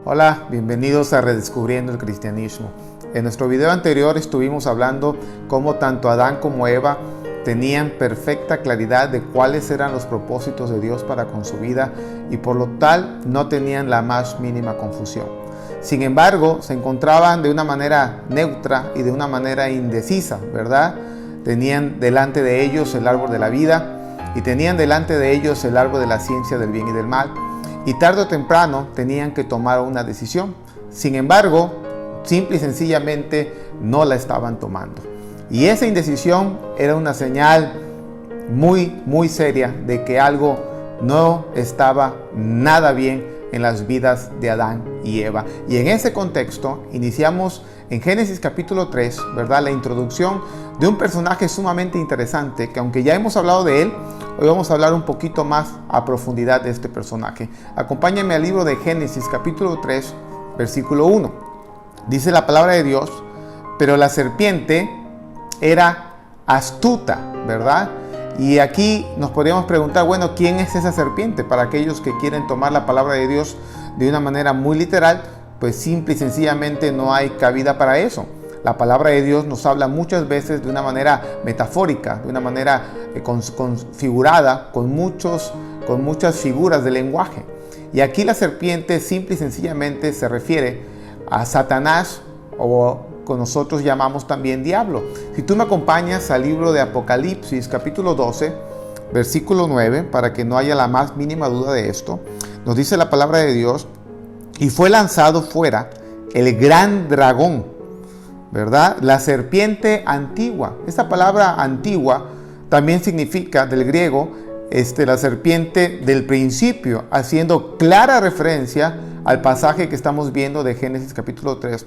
Hola, bienvenidos a Redescubriendo el Cristianismo. En nuestro video anterior estuvimos hablando cómo tanto Adán como Eva tenían perfecta claridad de cuáles eran los propósitos de Dios para con su vida y por lo tal no tenían la más mínima confusión. Sin embargo, se encontraban de una manera neutra y de una manera indecisa, ¿verdad? Tenían delante de ellos el árbol de la vida y tenían delante de ellos el árbol de la ciencia del bien y del mal. Y tarde o temprano tenían que tomar una decisión. Sin embargo, simple y sencillamente no la estaban tomando. Y esa indecisión era una señal muy seria de que algo no estaba nada bien en las vidas de Adán y Eva. Y en ese contexto iniciamos en Génesis capítulo 3, ¿verdad? La introducción de un personaje sumamente interesante que, aunque ya hemos hablado de él, hoy vamos a hablar un poquito más a profundidad de este personaje. Acompáñame al libro de Génesis capítulo 3, versículo 1. Dice la palabra de Dios: pero la serpiente era astuta, ¿verdad? Y aquí nos podríamos preguntar, bueno, ¿quién es esa serpiente? Para aquellos que quieren tomar la palabra de Dios de una manera muy literal, pues simple y sencillamente no hay cabida para eso. La palabra de Dios nos habla muchas veces de una manera metafórica, de una manera configurada, con muchas figuras de lenguaje. Y aquí la serpiente simple y sencillamente se refiere a Satanás, o que nosotros llamamos también diablo. Si tú me acompañas al libro de Apocalipsis capítulo 12, versículo 9, para que no haya la más mínima duda de esto, nos dice la palabra de Dios: y fue lanzado fuera el gran dragón, ¿verdad? La serpiente antigua. Esta palabra antigua también significa, del griego, la serpiente del principio, haciendo clara referencia al pasaje que estamos viendo de Génesis capítulo 3,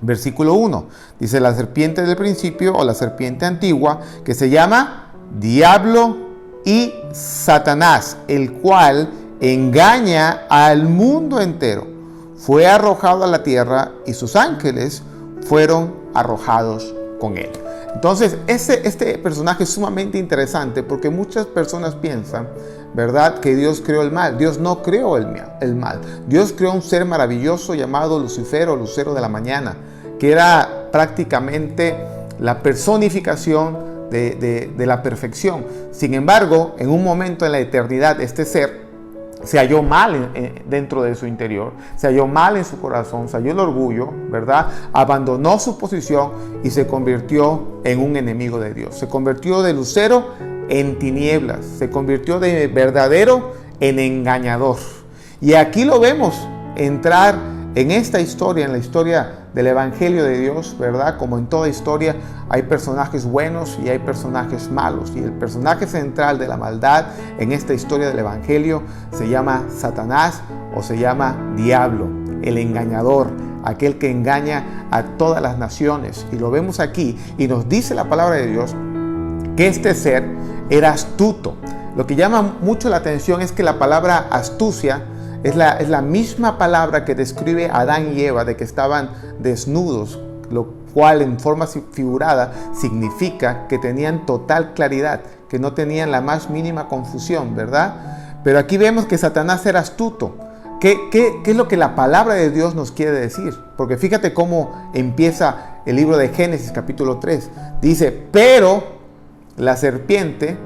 versículo 1. Dice la serpiente del principio, o la serpiente antigua, que se llama Diablo y Satanás, el cual engaña al mundo entero. Fue arrojado a la tierra y sus ángeles fueron arrojados con él. Entonces, este personaje es sumamente interesante porque muchas personas piensan, ¿verdad?, que Dios creó el mal. Dios no creó el mal. Dios creó un ser maravilloso llamado Lucifer, o Lucero de la mañana, que era prácticamente la personificación de la perfección. Sin embargo, en un momento en la eternidad, este ser se halló mal dentro de su interior, se halló mal en su corazón, se halló el orgullo, ¿verdad? Abandonó su posición y se convirtió en un enemigo de Dios. Se convirtió de lucero en tinieblas, se convirtió de verdadero en engañador. Y aquí lo vemos entrar en esta historia, en la historia del Evangelio de Dios, ¿verdad? Como en toda historia, hay personajes buenos y hay personajes malos. Y el personaje central de la maldad en esta historia del Evangelio se llama Satanás, o se llama Diablo, el engañador, aquel que engaña a todas las naciones. Y lo vemos aquí, y nos dice la palabra de Dios que este ser era astuto. Lo que llama mucho la atención es que la palabra astucia es la misma palabra que describe a Adán y Eva de que estaban desnudos, lo cual en forma figurada significa que tenían total claridad, que no tenían la más mínima confusión, ¿verdad? Pero aquí vemos que Satanás era astuto. ¿Qué es lo que la palabra de Dios nos quiere decir? Porque fíjate cómo empieza el libro de Génesis capítulo 3. Dice, pero la serpiente...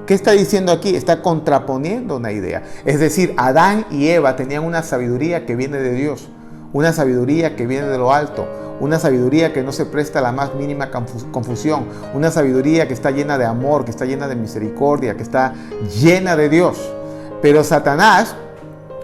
¿Qué está diciendo aquí? Está contraponiendo una idea. Es decir, Adán y Eva tenían una sabiduría que viene de Dios, una sabiduría que viene de lo alto, una sabiduría que no se presta a la más mínima confusión, una sabiduría que está llena de amor, que está llena de misericordia, que está llena de Dios. Pero Satanás,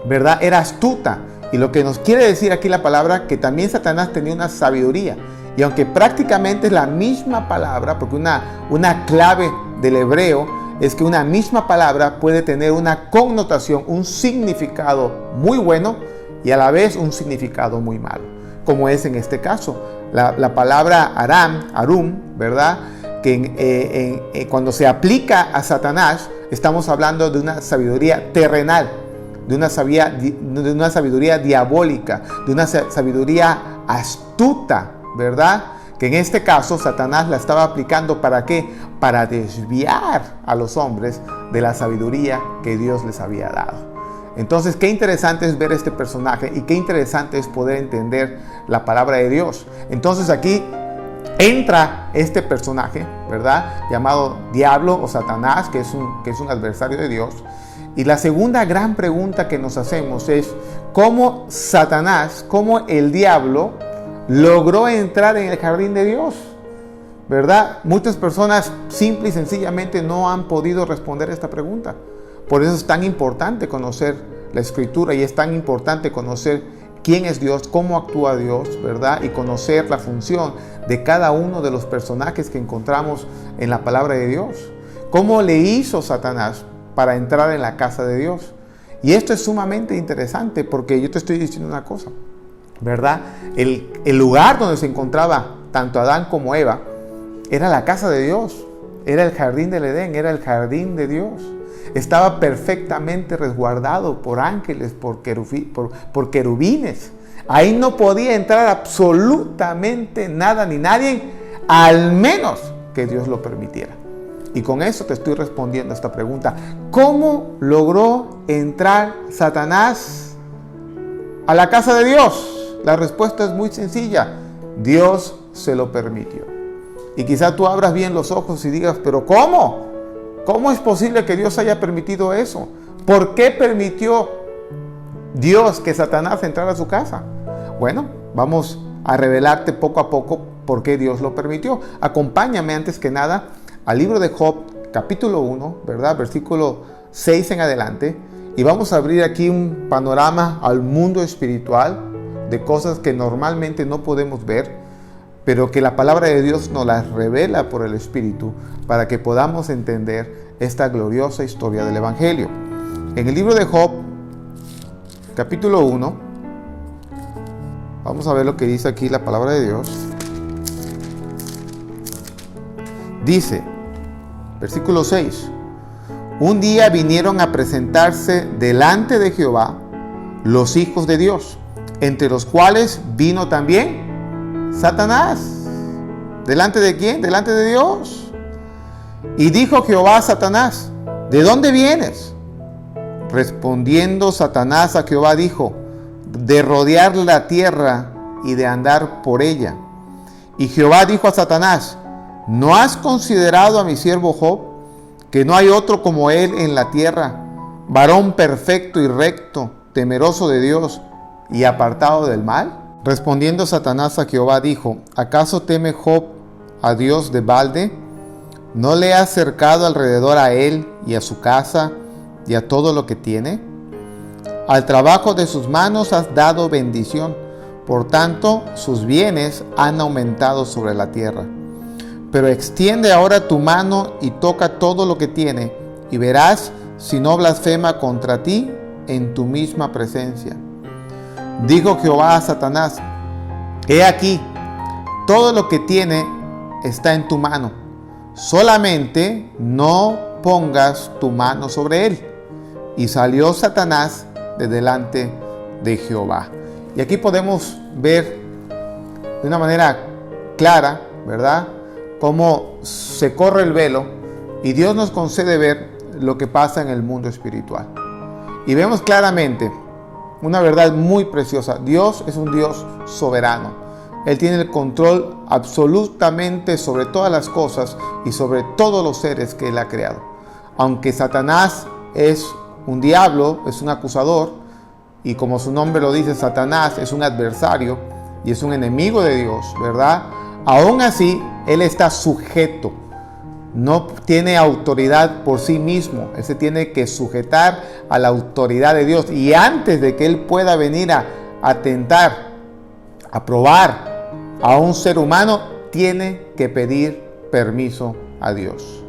¿verdad?, era astuta. Y lo que nos quiere decir aquí la palabra, que también Satanás tenía una sabiduría. Y aunque prácticamente es la misma palabra, porque una clave del hebreo es que una misma palabra puede tener una connotación, un significado muy bueno y a la vez un significado muy malo, como es en este caso. La palabra arum, ¿verdad?, que cuando se aplica a Satanás, estamos hablando de una sabiduría terrenal, de una sabiduría diabólica, de una sabiduría astuta, ¿verdad?, que en este caso Satanás la estaba aplicando ¿para qué? Para desviar a los hombres de la sabiduría que Dios les había dado. Entonces, qué interesante es ver este personaje y qué interesante es poder entender la palabra de Dios. Entonces aquí entra este personaje, ¿verdad? Llamado Diablo o Satanás, que es un adversario de Dios. Y la segunda gran pregunta que nos hacemos es cómo Satanás, cómo el diablo logró entrar en el jardín de Dios, ¿verdad? Muchas personas simple y sencillamente no han podido responder esta pregunta. Por eso es tan importante conocer la Escritura y es tan importante conocer quién es Dios, cómo actúa Dios, ¿verdad? Y conocer la función de cada uno de los personajes que encontramos en la palabra de Dios. ¿Cómo le hizo Satanás para entrar en la casa de Dios? Y esto es sumamente interesante porque yo te estoy diciendo una cosa, ¿verdad? El lugar donde se encontraba tanto Adán como Eva era la casa de Dios, era el jardín del Edén, era el jardín de Dios. Estaba perfectamente resguardado por ángeles, por querubines. Ahí no podía entrar absolutamente nada ni nadie, al menos que Dios lo permitiera. Y con eso te estoy respondiendo a esta pregunta. ¿Cómo logró entrar Satanás a la casa de Dios? La respuesta es muy sencilla. Dios se lo permitió. Y quizá tú abras bien los ojos y digas, ¿pero cómo? ¿Cómo es posible que Dios haya permitido eso? ¿Por qué permitió Dios que Satanás entrara a su casa? Bueno, vamos a revelarte poco a poco por qué Dios lo permitió. Acompáñame antes que nada al libro de Job, capítulo 1, ¿verdad? Versículo 6 en adelante. Y vamos a abrir aquí un panorama al mundo espiritual de cosas que normalmente no podemos ver, pero que la palabra de Dios nos las revela por el Espíritu para que podamos entender esta gloriosa historia del Evangelio. En el libro de Job, capítulo 1, vamos a ver lo que dice aquí la palabra de Dios. Dice, versículo 6, un día vinieron a presentarse delante de Jehová los hijos de Dios, entre los cuales vino también Satanás. ¿Delante de quién? Delante de Dios. Y dijo Jehová a Satanás, ¿de dónde vienes? Respondiendo Satanás a Jehová dijo, de rodear la tierra y de andar por ella. Y Jehová dijo a Satanás, ¿no has considerado a mi siervo Job, que no hay otro como él en la tierra, varón perfecto y recto, temeroso de Dios y apartado del mal? Respondiendo Satanás a Jehová dijo, ¿acaso teme Job a Dios de balde? ¿No le has cercado alrededor a él y a su casa y a todo lo que tiene? Al trabajo de sus manos has dado bendición, por tanto sus bienes han aumentado sobre la tierra. Pero extiende ahora tu mano y toca todo lo que tiene, y verás si no blasfema contra ti en tu misma presencia. Dijo Jehová a Satanás, he aquí, todo lo que tiene está en tu mano, solamente no pongas tu mano sobre él. Y salió Satanás de delante de Jehová. Y aquí podemos ver de una manera clara, ¿verdad?, cómo se corre el velo y Dios nos concede ver lo que pasa en el mundo espiritual. Y vemos claramente una verdad muy preciosa. Dios es un Dios soberano. Él tiene el control absolutamente sobre todas las cosas y sobre todos los seres que Él ha creado. Aunque Satanás es un diablo, es un acusador, y como su nombre lo dice, Satanás es un adversario y es un enemigo de Dios, ¿verdad? Aún así, Él está sujeto. No tiene autoridad por sí mismo. Él se tiene que sujetar a la autoridad de Dios. Y antes de que Él pueda venir a atentar, a probar a un ser humano, tiene que pedir permiso a Dios.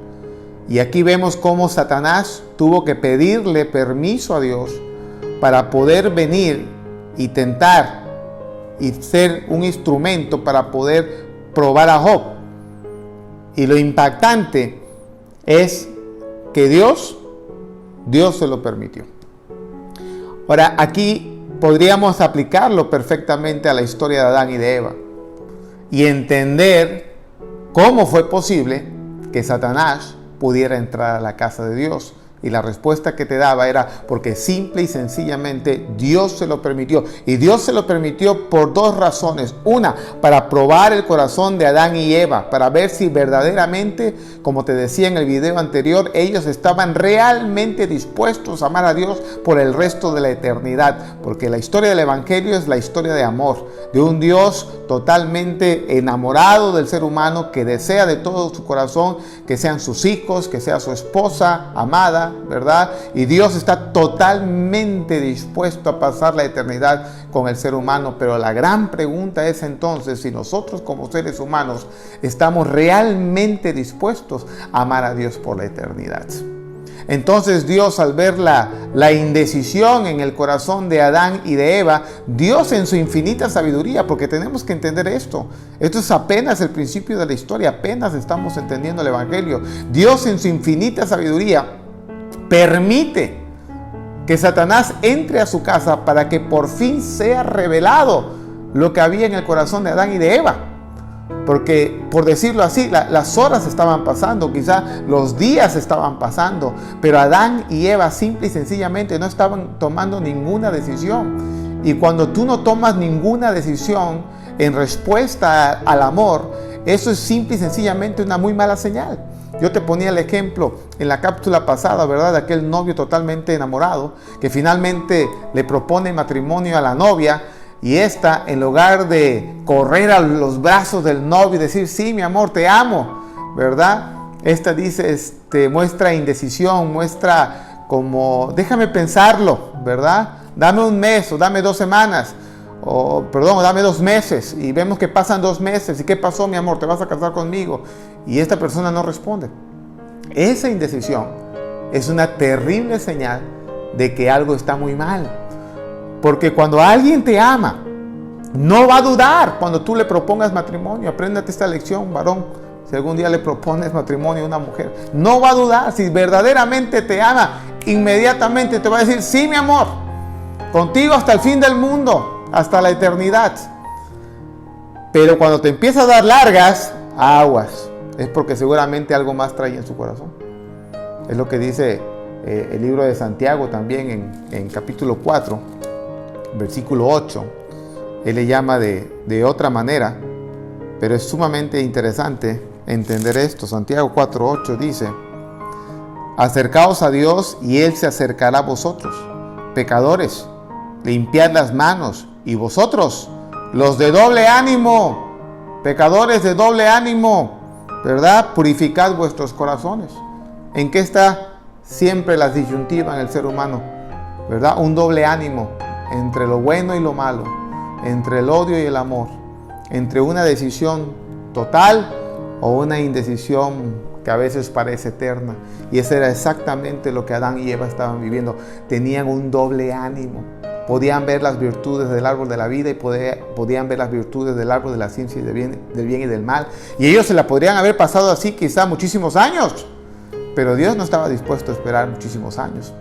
Y aquí vemos cómo Satanás tuvo que pedirle permiso a Dios para poder venir y tentar y ser un instrumento para poder probar a Job. Y lo impactante es que Dios se lo permitió. Ahora, aquí podríamos aplicarlo perfectamente a la historia de Adán y de Eva y entender cómo fue posible que Satanás pudiera entrar a la casa de Dios Y la respuesta que te daba era porque simple y sencillamente Dios se lo permitió. Y Dios se lo permitió por dos razones. Una, para probar el corazón de Adán y Eva, para ver si verdaderamente, como te decía en el video anterior, ellos estaban realmente dispuestos a amar a Dios por el resto de la eternidad. Porque la historia del Evangelio es la historia de amor, de un Dios totalmente enamorado del ser humano, que desea de todo su corazón que sean sus hijos, que sea su esposa amada, ¿verdad? Y Dios está totalmente dispuesto a pasar la eternidad con el ser humano. Pero la gran pregunta es entonces si nosotros como seres humanos estamos realmente dispuestos a amar a Dios por la eternidad. Entonces Dios, al ver la indecisión en el corazón de Adán y de Eva, Dios en su infinita sabiduría, porque tenemos que entender esto es apenas el principio de la historia, apenas estamos entendiendo el Evangelio. Dios en su infinita sabiduría permite que Satanás entre a su casa para que por fin sea revelado lo que había en el corazón de Adán y de Eva. Porque, por decirlo así, las horas estaban pasando, quizá los días estaban pasando, pero Adán y Eva simple y sencillamente no estaban tomando ninguna decisión. Y cuando tú no tomas ninguna decisión en respuesta al amor, eso es simple y sencillamente una muy mala señal. Yo te ponía el ejemplo en la cápsula pasada, ¿verdad? De aquel novio totalmente enamorado que finalmente le propone matrimonio a la novia. Y esta, en lugar de correr a los brazos del novio y decir, sí, mi amor, te amo, ¿verdad? Esta dice, muestra indecisión, muestra como, déjame pensarlo, ¿verdad? Dame un mes o dame 2 semanas, dame 2 meses. Y vemos que pasan 2 meses. ¿Y qué pasó, mi amor? ¿Te vas a casar conmigo? Y esta persona no responde. Esa indecisión es una terrible señal de que algo está muy mal. Porque cuando alguien te ama, no va a dudar cuando tú le propongas matrimonio. Apréndate esta lección, varón. Si algún día le propones matrimonio a una mujer, no va a dudar. Si verdaderamente te ama, inmediatamente te va a decir, sí, mi amor, contigo hasta el fin del mundo, hasta la eternidad. Pero cuando te empieza a dar largas, aguas. Es porque seguramente algo más trae en su corazón. Es lo que dice el libro de Santiago también en capítulo 4. Versículo 8, él le llama de otra manera, pero es sumamente interesante entender esto. Santiago 4:8 dice, acercaos a Dios y Él se acercará a vosotros. Pecadores, limpiad las manos, y vosotros, los de doble ánimo, pecadores de doble ánimo, ¿verdad? Purificad vuestros corazones. ¿En qué está siempre la disyuntiva en el ser humano? ¿Verdad? Un doble ánimo entre lo bueno y lo malo, entre el odio y el amor, entre una decisión total o una indecisión que a veces parece eterna. Y eso era exactamente lo que Adán y Eva estaban viviendo. Tenían un doble ánimo. Podían ver las virtudes del árbol de la vida y podían ver las virtudes del árbol de la ciencia del bien y del mal. Y ellos se la podrían haber pasado así quizá muchísimos años. Pero Dios no estaba dispuesto a esperar muchísimos años.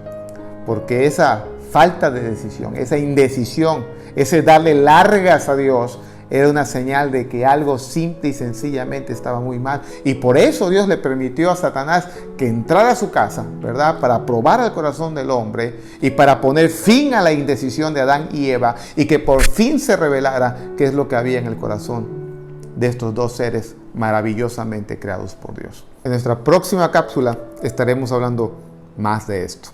Porque esa falta de decisión, esa indecisión, ese darle largas a Dios, era una señal de que algo simple y sencillamente estaba muy mal. Y por eso Dios le permitió a Satanás que entrara a su casa, ¿verdad? Para probar el corazón del hombre y para poner fin a la indecisión de Adán y Eva, y que por fin se revelara qué es lo que había en el corazón de estos dos seres maravillosamente creados por Dios. En nuestra próxima cápsula estaremos hablando más de esto.